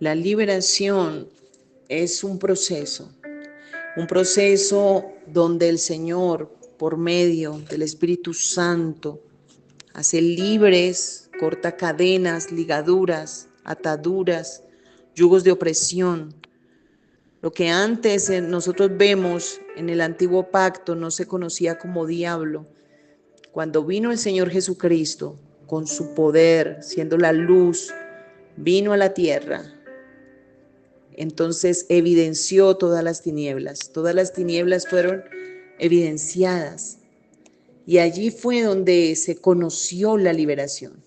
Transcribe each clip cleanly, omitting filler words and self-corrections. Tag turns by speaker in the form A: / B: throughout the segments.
A: La liberación es un proceso donde el Señor, por medio del Espíritu Santo, hace libres, corta cadenas, ligaduras, ataduras, yugos de opresión. Lo que antes nosotros vemos en el antiguo pacto no se conocía como diablo. Cuando vino el Señor Jesucristo con su poder, siendo la luz, vino a la tierra, entonces evidenció todas las tinieblas. Todas las tinieblas fueron evidenciadas. Y allí fue donde se conoció la liberación.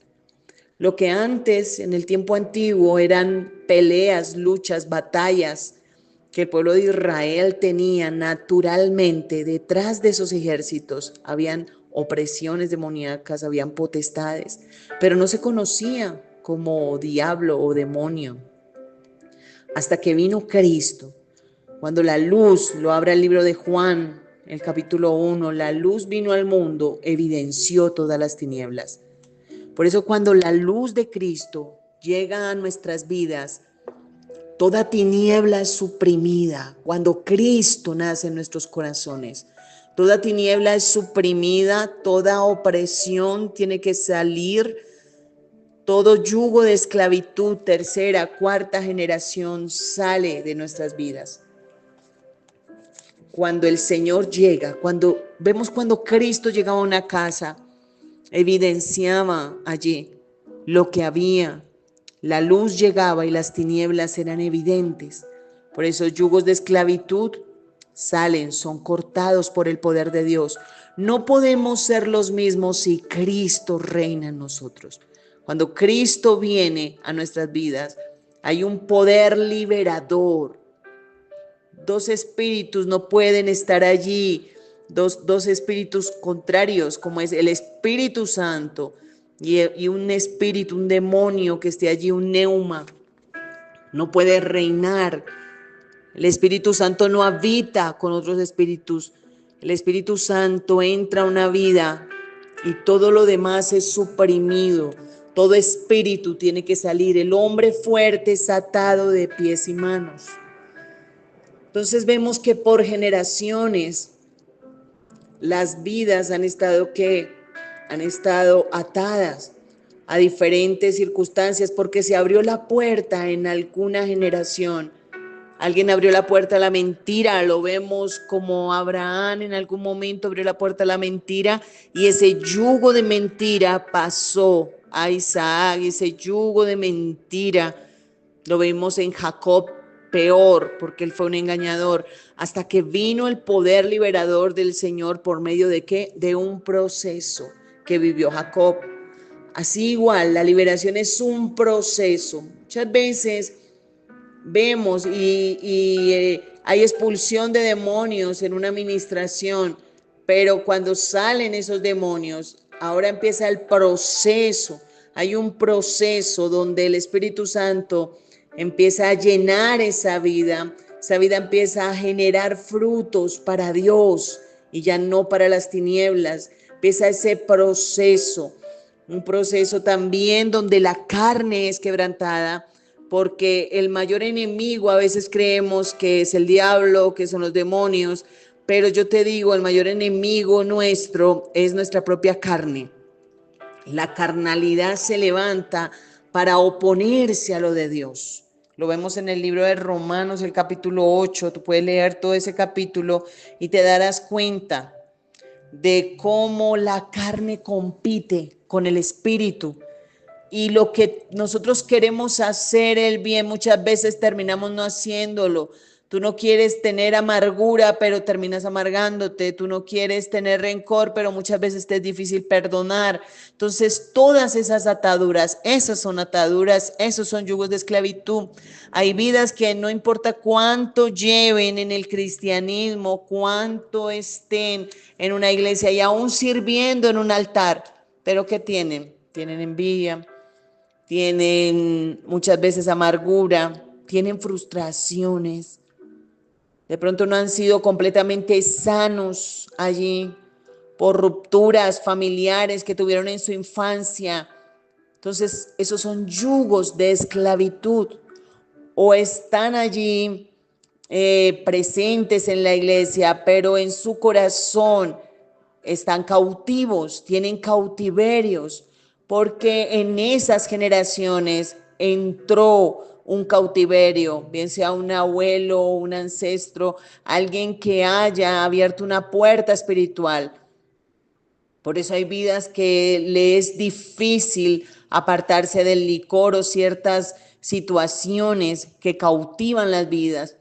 A: Lo que antes, en el tiempo antiguo, eran peleas, luchas, batallas que el pueblo de Israel tenía naturalmente, detrás de esos ejércitos habían opresiones demoníacas, habían potestades, pero no se conocía como diablo o demonio. Hasta que vino Cristo, cuando la luz, lo habla el libro de Juan, el capítulo 1, la luz vino al mundo, evidenció todas las tinieblas. Por eso cuando la luz de Cristo llega a nuestras vidas, toda tiniebla es suprimida. Cuando Cristo nace en nuestros corazones, toda tiniebla es suprimida, toda opresión tiene que salir, todo yugo de esclavitud, tercera, cuarta generación sale de nuestras vidas. Cuando el Señor llega, cuando Cristo llegaba a una casa, evidenciaba allí lo que había. La luz llegaba y las tinieblas eran evidentes. Por eso yugos de esclavitud salen, son cortados por el poder de Dios. No podemos ser los mismos si Cristo reina en nosotros. Cuando Cristo viene a nuestras vidas, hay un poder liberador. Dos espíritus no pueden estar allí, dos espíritus contrarios, como es el Espíritu Santo y un espíritu, un demonio que esté allí, un neuma, no puede reinar. El Espíritu Santo no habita con otros espíritus. El Espíritu Santo entra a una vida y todo lo demás es suprimido. Todo espíritu tiene que salir. El hombre fuerte es atado de pies y manos. Entonces vemos que por generaciones las vidas han estado atadas a diferentes circunstancias porque se abrió la puerta en alguna generación. Alguien abrió la puerta a la mentira, lo vemos como Abraham en algún momento abrió la puerta a la mentira y ese yugo de mentira pasó a Isaac, ese yugo de mentira lo vimos en Jacob peor porque él fue un engañador, hasta que vino el poder liberador del Señor por medio de ¿qué? De un proceso que vivió Jacob. Así igual, la liberación es un proceso. Muchas veces vemos hay expulsión de demonios en una administración, pero cuando salen esos demonios, ahora empieza el proceso. Hay un proceso donde el Espíritu Santo empieza a llenar esa vida empieza a generar frutos para Dios y ya no para las tinieblas. Empieza ese proceso, un proceso también donde la carne es quebrantada, porque el mayor enemigo a veces creemos que es el diablo, que son los demonios, pero yo te digo, el mayor enemigo nuestro es nuestra propia carne. La carnalidad se levanta para oponerse a lo de Dios. Lo vemos en el libro de Romanos, el capítulo 8. Tú puedes leer todo ese capítulo y te darás cuenta de cómo la carne compite con el espíritu. Y lo que nosotros queremos hacer el bien, muchas veces terminamos no haciéndolo. Tú no quieres tener amargura, pero terminas amargándote. Tú no quieres tener rencor, pero muchas veces te es difícil perdonar. Entonces, todas esas ataduras, esas son ataduras, esos son yugos de esclavitud. Hay vidas que no importa cuánto lleven en el cristianismo, cuánto estén en una iglesia y aún sirviendo en un altar, pero ¿qué tienen? Tienen envidia, tienen muchas veces amargura, tienen frustraciones, de pronto no han sido completamente sanos allí por rupturas familiares que tuvieron en su infancia. Entonces, esos son yugos de esclavitud. o están allí presentes en la iglesia, pero en su corazón están cautivos, tienen cautiverios, porque en esas generaciones entró un cautiverio, bien sea un abuelo, un ancestro, alguien que haya abierto una puerta espiritual. Por eso hay vidas que le es difícil apartarse del licor o ciertas situaciones que cautivan las vidas.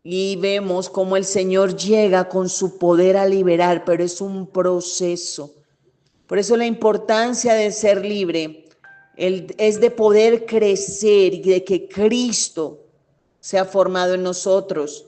A: Y vemos cómo el Señor llega con su poder a liberar, pero es un proceso. Por eso la importancia de ser libre es de poder crecer y de que Cristo sea formado en nosotros.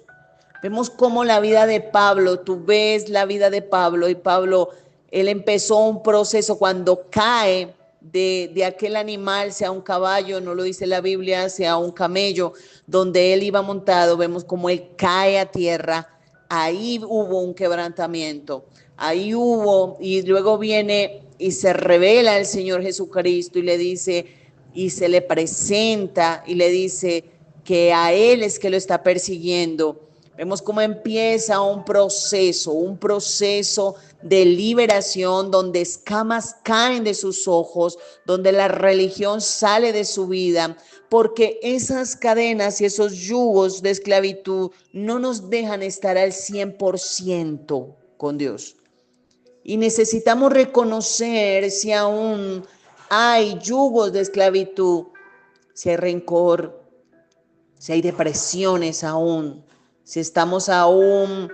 A: Vemos cómo la vida de Pablo, tú ves la vida de Pablo y Pablo, él empezó un proceso cuando cae de aquel animal, sea un caballo, no lo dice la Biblia, sea un camello, donde él iba montado, vemos cómo él cae a tierra, ahí hubo un quebrantamiento, ahí hubo, y luego viene y se revela el Señor Jesucristo y le dice, y se le presenta y le dice que a él es que lo está persiguiendo. Vemos cómo empieza un proceso de liberación, donde escamas caen de sus ojos, donde la religión sale de su vida, porque esas cadenas y esos yugos de esclavitud no nos dejan estar al 100% con Dios. Y necesitamos reconocer si aún hay yugos de esclavitud, si hay rencor, si hay depresiones aún, si estamos aún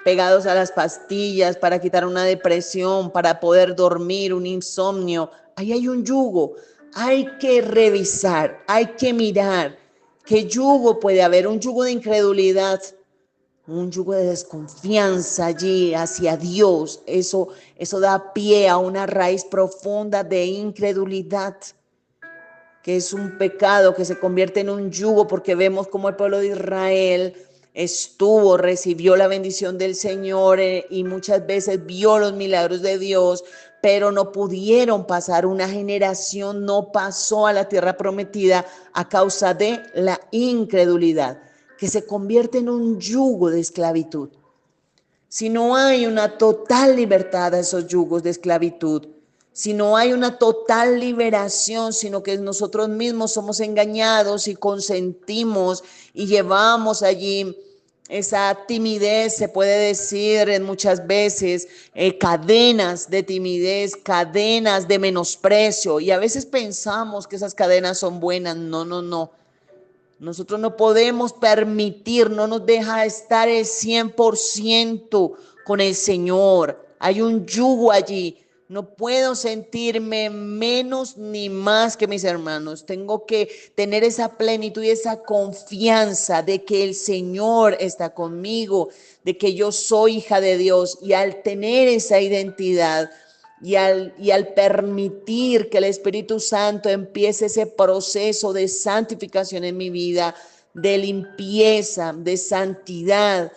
A: pegados a las pastillas para quitar una depresión, para poder dormir, un insomnio, ahí hay un yugo. Hay que revisar, hay que mirar qué yugo puede haber, un yugo de incredulidad, un yugo de desconfianza allí hacia Dios. Eso da pie a una raíz profunda de incredulidad, que es un pecado que se convierte en un yugo, porque vemos como el pueblo de Israel recibió la bendición del Señor y muchas veces vio los milagros de Dios, pero no pudieron pasar. Una generación no pasó a la tierra prometida a causa de la incredulidad, que se convierte en un yugo de esclavitud. Si no hay una total libertad a esos yugos de esclavitud, si no hay una total liberación, sino que nosotros mismos somos engañados y consentimos y llevamos allí esa timidez, se puede decir en muchas veces, cadenas de timidez, cadenas de menosprecio, y a veces pensamos que esas cadenas son buenas. No, no, no. Nosotros no podemos permitir, no nos deja estar el 100% con el Señor. Hay un yugo allí. No puedo sentirme menos ni más que mis hermanos. Tengo que tener esa plenitud y esa confianza de que el Señor está conmigo, de que yo soy hija de Dios. Y al tener esa identidad, y al permitir que el Espíritu Santo empiece ese proceso de santificación en mi vida, de limpieza, de santidad,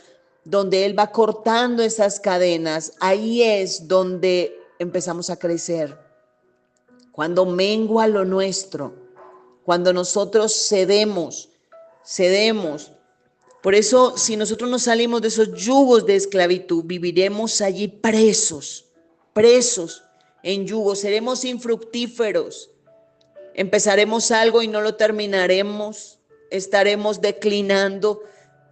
A: donde Él va cortando esas cadenas, ahí es donde empezamos a crecer. Cuando mengua lo nuestro, cuando nosotros cedemos. Por eso, si nosotros no salimos de esos yugos de esclavitud, viviremos allí presos en yugos, seremos infructíferos, empezaremos algo y no lo terminaremos, estaremos declinando,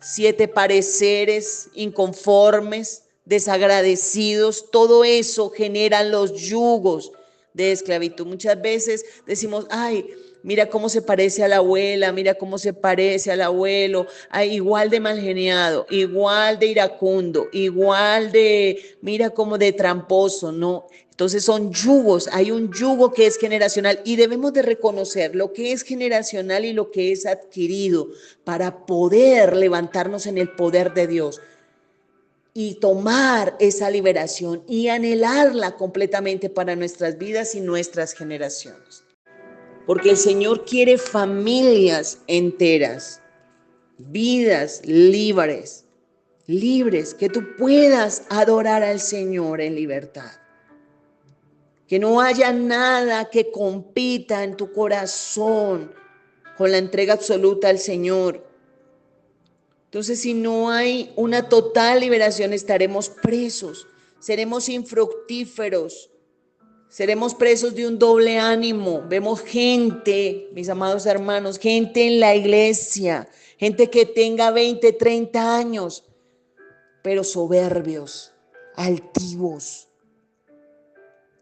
A: 7 pareceres inconformes, desagradecidos, todo eso generan los yugos de esclavitud. Muchas veces decimos, ay, mira cómo se parece a la abuela, mira cómo se parece al abuelo, ay, igual de mal geniado, igual de iracundo, igual de, mira cómo de tramposo, no. Entonces son yugos, hay un yugo que es generacional y debemos de reconocer lo que es generacional y lo que es adquirido para poder levantarnos en el poder de Dios y tomar esa liberación y anhelarla completamente para nuestras vidas y nuestras generaciones. Porque el Señor quiere familias enteras, vidas libres, que tú puedas adorar al Señor en libertad. Que no haya nada que compita en tu corazón con la entrega absoluta al Señor. Entonces, si no hay una total liberación, estaremos presos, seremos infructíferos, seremos presos de un doble ánimo. Vemos gente, mis amados hermanos, gente en la iglesia, gente que tenga 20, 30 años, pero soberbios, altivos,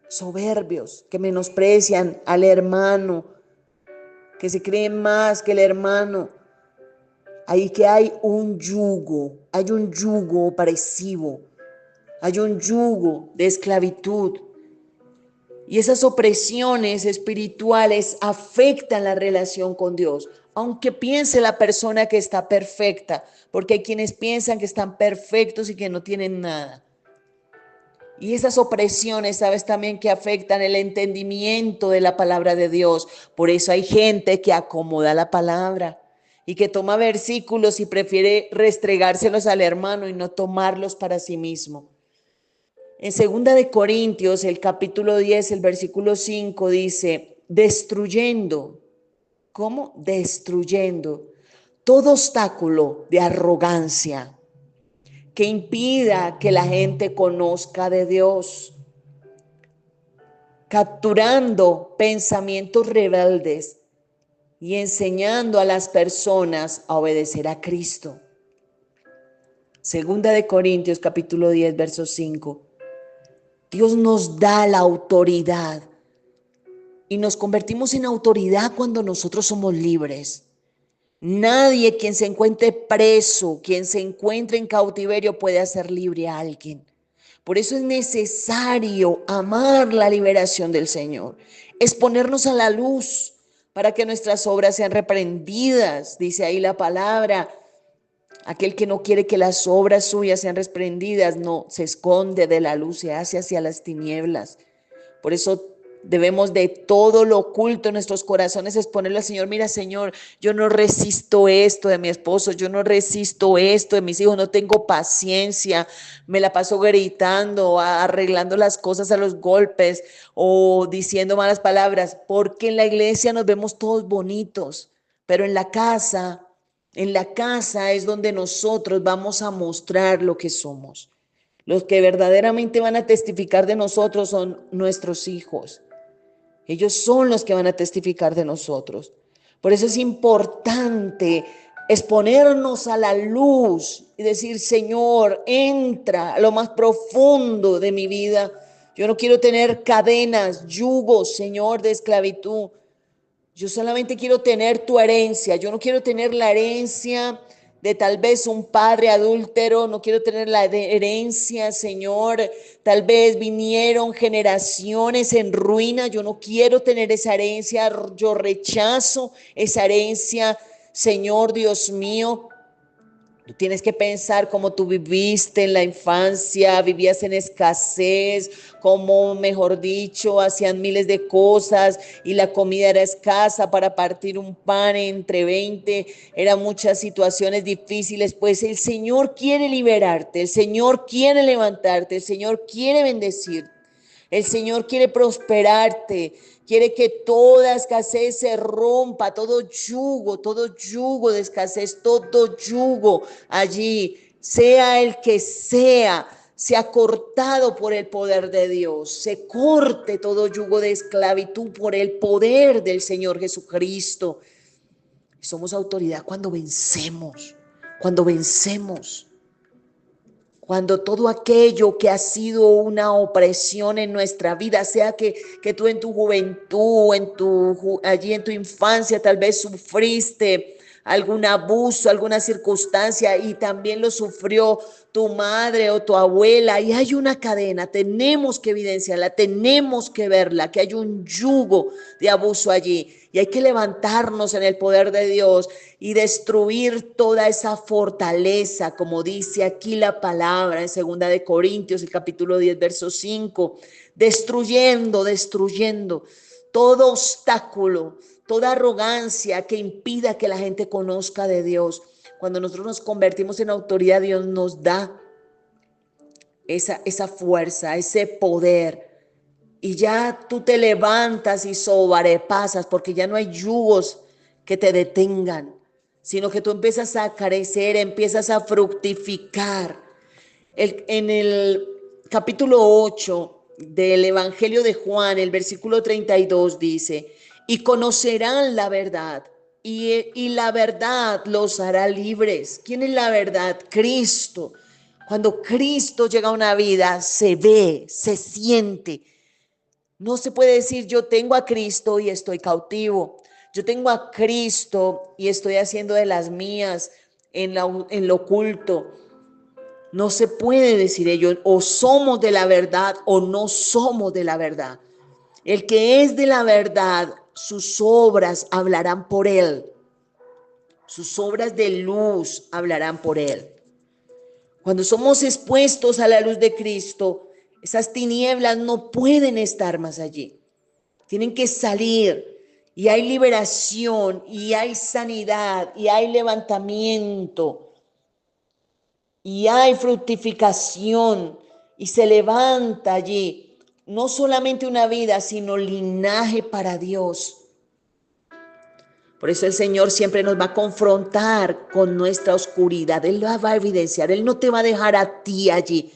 A: soberbios, que menosprecian al hermano, que se creen más que el hermano. Ahí que hay un yugo opresivo, hay un yugo de esclavitud. Y esas opresiones espirituales afectan la relación con Dios, aunque piense la persona que está perfecta, porque hay quienes piensan que están perfectos y que no tienen nada. Y esas opresiones, sabes también que afectan el entendimiento de la palabra de Dios. Por eso hay gente que acomoda la palabra y que toma versículos y prefiere restregárselos al hermano y no tomarlos para sí mismo. En 2 Corintios, el capítulo 10, el versículo 5 dice, destruyendo, ¿cómo? Destruyendo todo obstáculo de arrogancia que impida que la gente conozca de Dios, capturando pensamientos rebeldes y enseñando a las personas a obedecer a Cristo. 2 Corintios capítulo 10, verso 5. Dios nos da la autoridad y nos convertimos en autoridad cuando nosotros somos libres. Nadie quien se encuentre preso, quien se encuentre en cautiverio puede hacer libre a alguien. Por eso es necesario amar la liberación del Señor, exponernos a la luz para que nuestras obras sean reprendidas. Dice ahí la palabra, aquel que no quiere que las obras suyas sean reprendidas, no, se esconde de la luz, se hace hacia las tinieblas. Por eso debemos de todo lo oculto en nuestros corazones exponerle al Señor. Mira, Señor, yo no resisto esto de mi esposo, yo no resisto esto de mis hijos, no tengo paciencia, me la paso gritando, arreglando las cosas a los golpes o diciendo malas palabras, porque en la iglesia nos vemos todos bonitos, pero en la casa es donde nosotros vamos a mostrar lo que somos. Los que verdaderamente van a testificar de nosotros son nuestros hijos. Ellos son los que van a testificar de nosotros. Por eso es importante exponernos a la luz y decir, Señor, entra a lo más profundo de mi vida. Yo no quiero tener cadenas, yugos, Señor, de esclavitud. Yo solamente quiero tener tu herencia. Yo no quiero tener la herencia de tal vez un padre adúltero, no quiero tener la herencia, Señor, tal vez vinieron generaciones en ruina, yo no quiero tener esa herencia, yo rechazo esa herencia, Señor Dios mío. Tú tienes que pensar cómo tú viviste en la infancia, vivías en escasez, cómo, mejor dicho, hacían miles de cosas y la comida era escasa para partir un pan entre 20, eran muchas situaciones difíciles. Pues el Señor quiere liberarte, el Señor quiere levantarte, el Señor quiere bendecirte. El Señor quiere prosperarte, quiere que toda escasez se rompa, todo yugo de escasez, todo yugo allí, sea el que sea cortado por el poder de Dios, se corte todo yugo de esclavitud por el poder del Señor Jesucristo. Somos autoridad cuando vencemos, cuando todo aquello que ha sido una opresión en nuestra vida, sea que tú en tu juventud, allí en tu infancia tal vez sufriste algún abuso, alguna circunstancia y también lo sufrió tu madre o tu abuela y hay una cadena, tenemos que evidenciarla, tenemos que verla, que hay un yugo de abuso allí y hay que levantarnos en el poder de Dios y destruir toda esa fortaleza, como dice aquí la palabra en 2 Corintios, el capítulo 10, verso 5, destruyendo todo obstáculo, toda arrogancia que impida que la gente conozca de Dios. Cuando nosotros nos convertimos en autoridad, Dios nos da esa fuerza, ese poder. Y ya tú te levantas y sobrepasas porque ya no hay yugos que te detengan, sino que tú empiezas a crecer, empiezas a fructificar. En el capítulo 8 del Evangelio de Juan, el versículo 32 dice, y conocerán la verdad, y la verdad los hará libres. ¿Quién es la verdad? Cristo. Cuando Cristo llega a una vida, se ve, se siente. No se puede decir yo tengo a Cristo y estoy cautivo. Yo tengo a Cristo y estoy haciendo de las mías en lo oculto. No se puede decir ello, o somos de la verdad o no somos de la verdad. El que es de la verdad, sus obras hablarán por él. Sus obras de luz hablarán por él. Cuando somos expuestos a la luz de Cristo, esas tinieblas no pueden estar más allí. Tienen que salir y hay liberación y hay sanidad y hay levantamiento y hay fructificación y se levanta allí no solamente una vida, sino linaje para Dios. Por eso el Señor siempre nos va a confrontar con nuestra oscuridad. Él la va a evidenciar. Él no te va a dejar a ti allí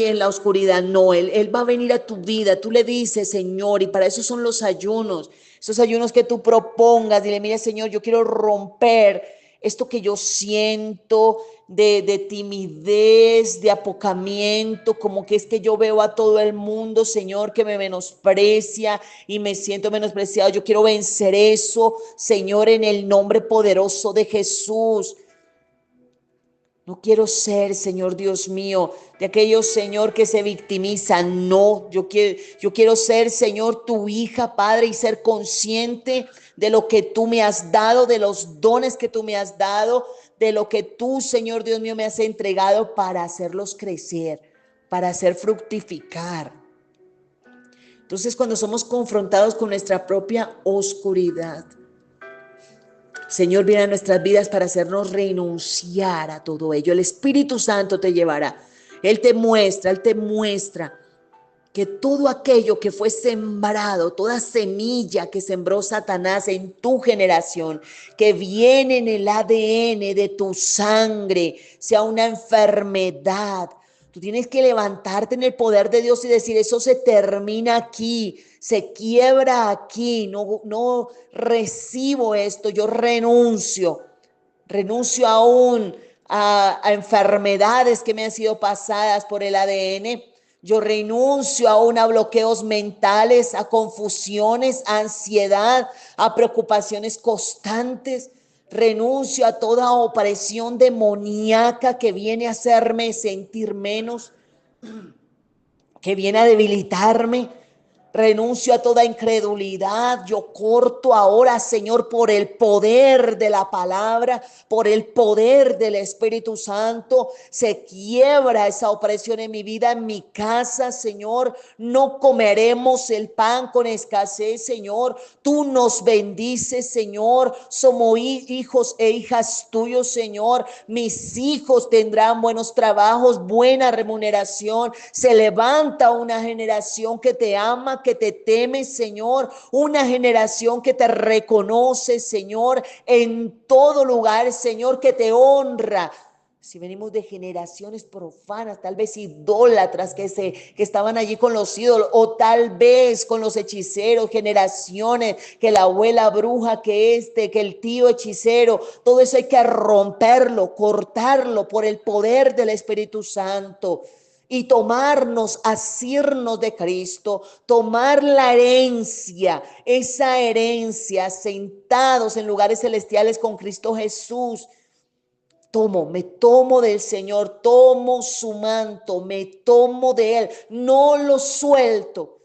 A: en la oscuridad. No, Él va a venir a tu vida. Tú le dices, Señor, y para eso son los ayunos. Esos ayunos que tú propongas. Dile, mira, Señor, yo quiero romper esto que yo siento de timidez, de apocamiento, como que es que yo veo a todo el mundo, Señor, que me menosprecia y me siento menospreciado. Yo quiero vencer eso, Señor, en el nombre poderoso de Jesús. No quiero ser, Señor Dios mío, de aquellos, Señor, que se victimizan. No, yo quiero ser, Señor, tu hija, Padre, y ser consciente de lo que tú me has dado, de los dones que tú me has dado, de lo que tú, Señor Dios mío, me has entregado para hacerlos crecer, para hacer fructificar. Entonces, cuando somos confrontados con nuestra propia oscuridad, Señor, viene a nuestras vidas para hacernos renunciar a todo ello. El Espíritu Santo te llevará. Él te muestra que todo aquello que fue sembrado, toda semilla que sembró Satanás en tu generación, que viene en el ADN de tu sangre, sea una enfermedad. Tú tienes que levantarte en el poder de Dios y decir, eso se termina aquí, se quiebra aquí, no recibo esto, yo renuncio aún a enfermedades que me han sido pasadas por el ADN. Yo renuncio aún a bloqueos mentales, a confusiones, a ansiedad, a preocupaciones constantes. Renuncio a toda opresión demoníaca que viene a hacerme sentir menos, que viene a debilitarme. Renuncio a toda incredulidad. Yo corto ahora, Señor, por el poder de la palabra, por el poder del Espíritu Santo. Se quiebra esa opresión en mi vida, en mi casa, Señor. No comeremos el pan con escasez, Señor. Tú nos bendices, Señor. Somos hijos e hijas tuyos, Señor. Mis hijos tendrán buenos trabajos, buena remuneración. Se levanta una generación que te ama, que te teme, Señor, una generación que te reconoce, Señor, en todo lugar, Señor, que te honra. Si venimos de generaciones profanas, tal vez idólatras que estaban allí con los ídolos, o tal vez con los hechiceros, generaciones, que la abuela bruja, que el tío hechicero, todo eso hay que romperlo, cortarlo por el poder del Espíritu Santo. Y tomarnos, asirnos de Cristo, tomar la herencia, esa herencia, sentados en lugares celestiales con Cristo Jesús. Me tomo del Señor, tomo su manto, me tomo de Él, no lo suelto.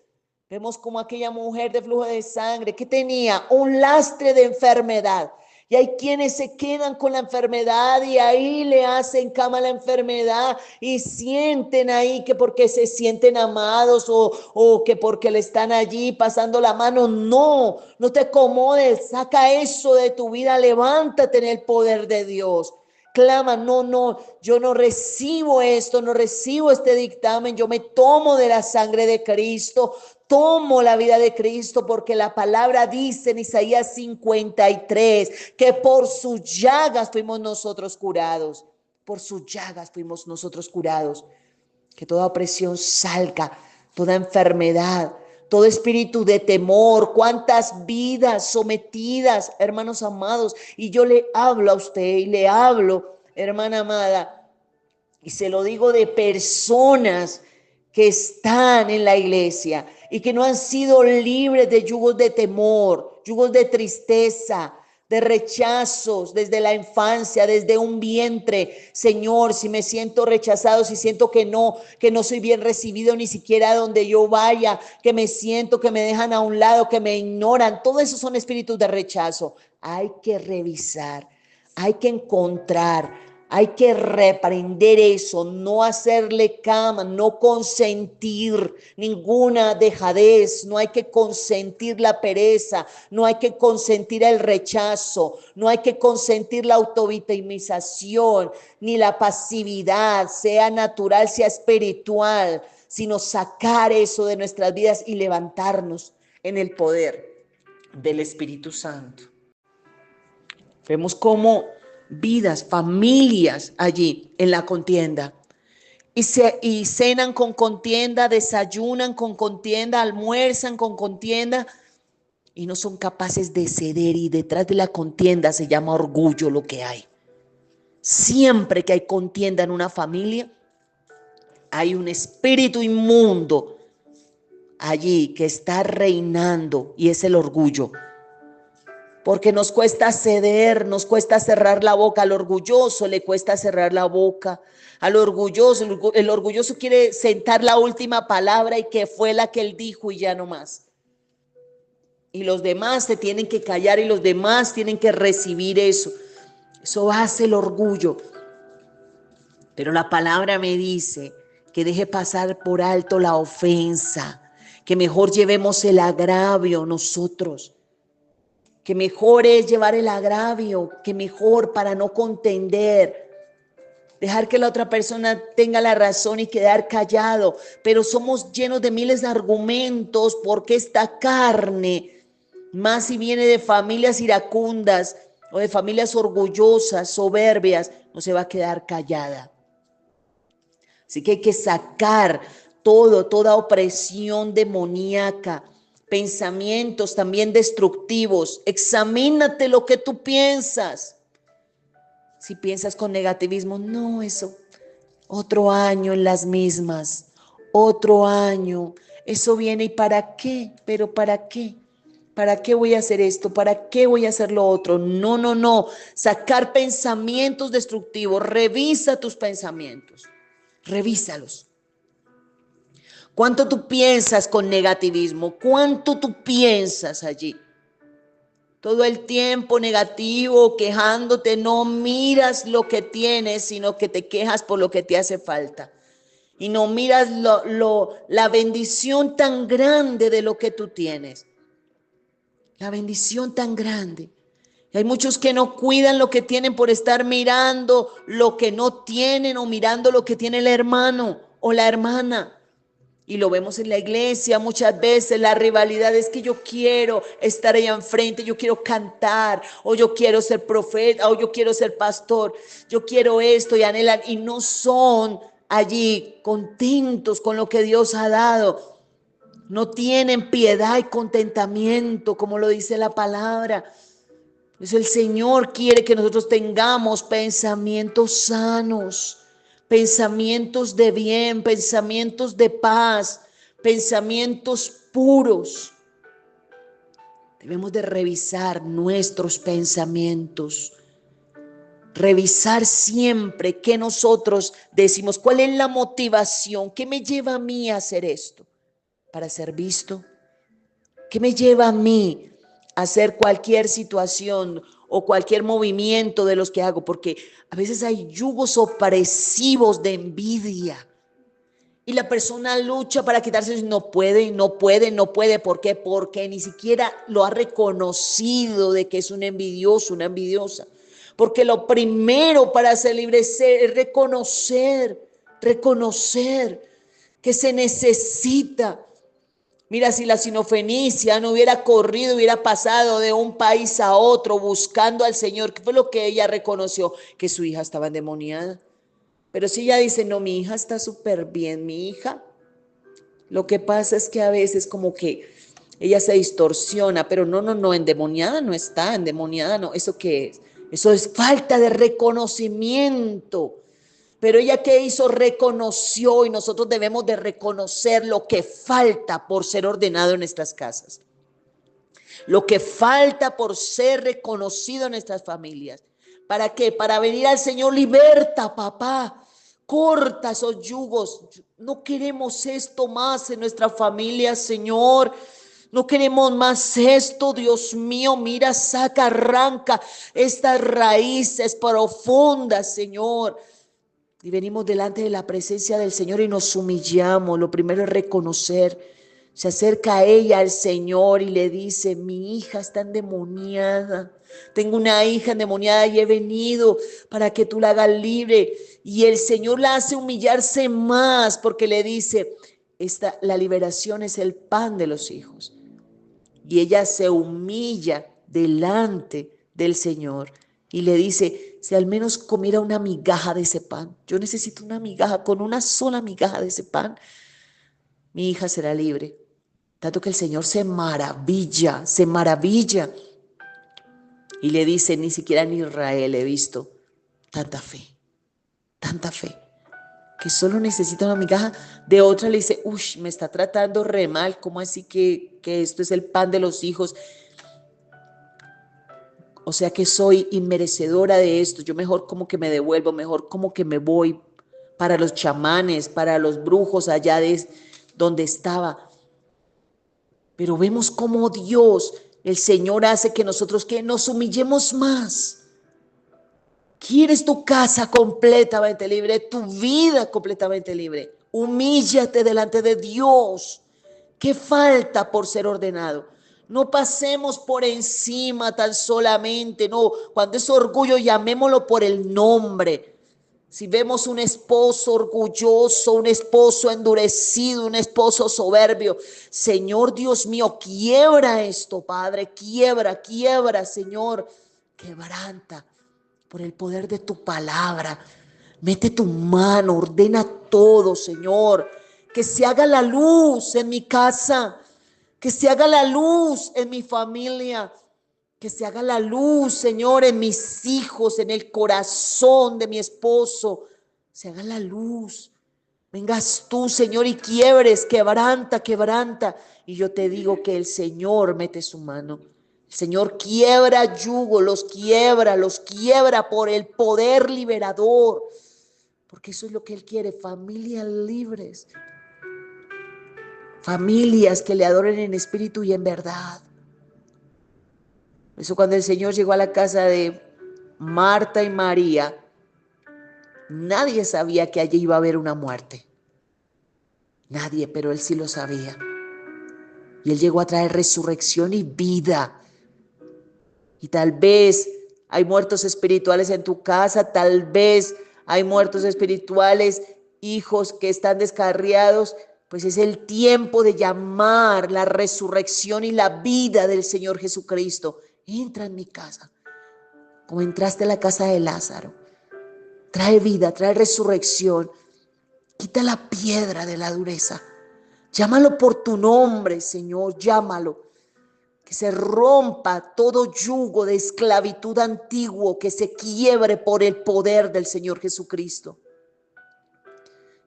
A: Vemos como aquella mujer de flujo de sangre que tenía un lastre de enfermedad. Y hay quienes se quedan con la enfermedad y ahí le hacen cama a la enfermedad y sienten ahí que porque se sienten amados o que porque le están allí pasando la mano. No te acomodes, saca eso de tu vida, levántate en el poder de Dios. Clama, yo no recibo esto, no recibo este dictamen, yo me tomo de la sangre de Cristo, tomo la vida de Cristo porque la palabra dice en Isaías 53 que por sus llagas fuimos nosotros curados. Por sus llagas fuimos nosotros curados. Que toda opresión salga, toda enfermedad, todo espíritu de temor, cuántas vidas sometidas, hermanos amados. Y yo le hablo a usted y le hablo, hermana amada, y se lo digo de personas que están en la iglesia y que no han sido libres de yugos de temor, yugos de tristeza, de rechazos desde la infancia, desde un vientre. Señor, si me siento rechazado, si siento que no soy bien recibido ni siquiera donde yo vaya, que me siento que me dejan a un lado, que me ignoran, todo eso son espíritus de rechazo. Hay que revisar, hay que encontrar, hay que reprender eso, no hacerle cama, no consentir ninguna dejadez, no hay que consentir la pereza, no hay que consentir el rechazo, no hay que consentir la autovictimización, ni la pasividad, sea natural, sea espiritual, sino sacar eso de nuestras vidas y levantarnos en el poder del Espíritu Santo. Vemos cómo vidas, familias allí en la contienda. Y cenan con contienda, desayunan con contienda, almuerzan con contienda y no son capaces de ceder. Y detrás de la contienda se llama orgullo lo que hay. Siempre que hay contienda en una familia, hay un espíritu inmundo allí que está reinando y es el orgullo. Porque nos cuesta ceder, nos cuesta cerrar la boca. Al orgulloso le cuesta cerrar la boca. Al orgulloso, el orgulloso quiere sentar la última palabra y que fue la que él dijo y ya no más. Y los demás se tienen que callar y los demás tienen que recibir eso. Eso hace el orgullo. Pero la palabra me dice que deje pasar por alto la ofensa, que mejor llevemos el agravio nosotros. Que mejor es llevar el agravio, que mejor para no contender, dejar que la otra persona tenga la razón y quedar callado. Pero somos llenos de miles de argumentos porque esta carne, más si viene de familias iracundas o de familias orgullosas, soberbias, no se va a quedar callada. Así que hay que sacar toda opresión demoníaca, pensamientos también destructivos. Examínate lo que tú piensas. Si piensas con negativismo, no, eso, otro año en las mismas, otro año, eso viene y ¿para qué? ¿Pero para qué? ¿Para qué voy a hacer esto? ¿Para qué voy a hacer lo otro? No. Sacar pensamientos destructivos. Revisa tus pensamientos. Revísalos. ¿Cuánto tú piensas con negativismo? ¿Cuánto tú piensas allí? Todo el tiempo negativo, quejándote, no miras lo que tienes, sino que te quejas por lo que te hace falta. Y no miras la bendición tan grande de lo que tú tienes. La bendición tan grande. Y hay muchos que no cuidan lo que tienen por estar mirando lo que no tienen o mirando lo que tiene el hermano o la hermana. Y lo vemos en la iglesia muchas veces, la rivalidad es que yo quiero estar allá enfrente, yo quiero cantar, o yo quiero ser profeta, o yo quiero ser pastor, yo quiero esto y anhelan, y no son allí contentos con lo que Dios ha dado. No tienen piedad y contentamiento, como lo dice la palabra. Pues el Señor quiere que nosotros tengamos pensamientos sanos, pensamientos de bien, pensamientos de paz, pensamientos puros. Debemos de revisar nuestros pensamientos, revisar siempre qué nosotros decimos, cuál es la motivación, qué me lleva a mí a hacer esto, para ser visto, qué me lleva a mí a hacer cualquier situación o cualquier movimiento de los que hago, porque a veces hay yugos opresivos de envidia y la persona lucha para quitarse y no puede. ¿Por qué? Porque ni siquiera lo ha reconocido de que es un envidioso, una envidiosa. Porque lo primero para ser libre es reconocer que se necesita Mira, si la sinofenicia no hubiera corrido, hubiera pasado de un país a otro buscando al Señor, ¿qué fue lo que ella reconoció? Que su hija estaba endemoniada. Pero si ella dice, no, mi hija está súper bien, mi hija, lo que pasa es que a veces como que ella se distorsiona, pero no, endemoniada no está, endemoniada no, ¿eso qué es? Eso es falta de reconocimiento. Pero ella que hizo, reconoció, y nosotros debemos de reconocer lo que falta por ser ordenado en nuestras casas. Lo que falta por ser reconocido en nuestras familias. ¿Para qué? Para venir al Señor, liberta, papá. Corta esos yugos. No queremos esto más en nuestra familia, Señor. No queremos más esto, Dios mío. Mira, saca, arranca estas raíces profundas, Señor. Y venimos delante de la presencia del Señor y nos humillamos. Lo primero es reconocer. Se acerca a ella al Señor y le dice, mi hija está endemoniada. Tengo una hija endemoniada y he venido para que tú la hagas libre. Y el Señor la hace humillarse más porque le dice, la liberación es el pan de los hijos. Y ella se humilla delante del Señor y le dice, si al menos comiera una migaja de ese pan, yo necesito una migaja, con una sola migaja de ese pan, mi hija será libre. Tanto que el Señor se maravilla y le dice, ni siquiera en Israel he visto tanta fe, que solo necesita una migaja. De otra le dice, uy, me está tratando re mal, ¿cómo así que esto es el pan de los hijos? O sea que soy inmerecedora de esto, yo mejor como que me devuelvo, mejor como que me voy para los chamanes, para los brujos allá de donde estaba. Pero vemos cómo Dios, el Señor, hace que nosotros que nos humillemos más. ¿Quieres tu casa completamente libre, tu vida completamente libre? Humíllate delante de Dios. ¿Qué falta por ser ordenado? No pasemos por encima tan solamente, no. Cuando es orgullo, llamémoslo por el nombre. Si vemos un esposo orgulloso, un esposo endurecido, un esposo soberbio, Señor Dios mío, quiebra esto, Padre, quiebra, Señor, quebranta por el poder de tu palabra. Mete tu mano, ordena todo, Señor. Que se haga la luz en mi casa, que se haga la luz en mi familia, que se haga la luz, Señor, en mis hijos, en el corazón de mi esposo. Se haga la luz. Vengas tú, Señor, y quiebres, quebranta. Y yo te digo que el Señor mete su mano. El Señor quiebra yugo, los quiebra por el poder liberador. Porque eso es lo que Él quiere, familias libres. Familias que le adoren en espíritu y en verdad. Por eso cuando el Señor llegó a la casa de Marta y María, nadie sabía que allí iba a haber una muerte. Nadie, pero Él sí lo sabía. Y Él llegó a traer resurrección y vida. Y tal vez hay muertos espirituales en tu casa, tal vez hay muertos espirituales, hijos que están descarriados. Pues es el tiempo de llamar la resurrección y la vida del Señor Jesucristo. Entra en mi casa, como entraste a la casa de Lázaro. Trae vida, trae resurrección. Quita la piedra de la dureza. Llámalo por tu nombre, Señor, llámalo. Que se rompa todo yugo de esclavitud antiguo, que se quiebre por el poder del Señor Jesucristo.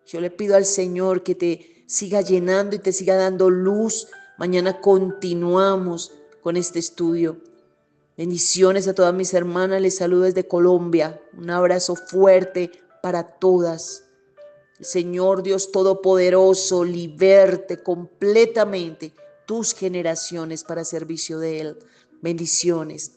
A: Yo le pido al Señor que te siga llenando y te siga dando luz. Mañana continuamos con este estudio. Bendiciones a todas mis hermanas, les saludo desde Colombia. Un abrazo fuerte para todas. El Señor Dios Todopoderoso liberte completamente tus generaciones para servicio de Él. Bendiciones.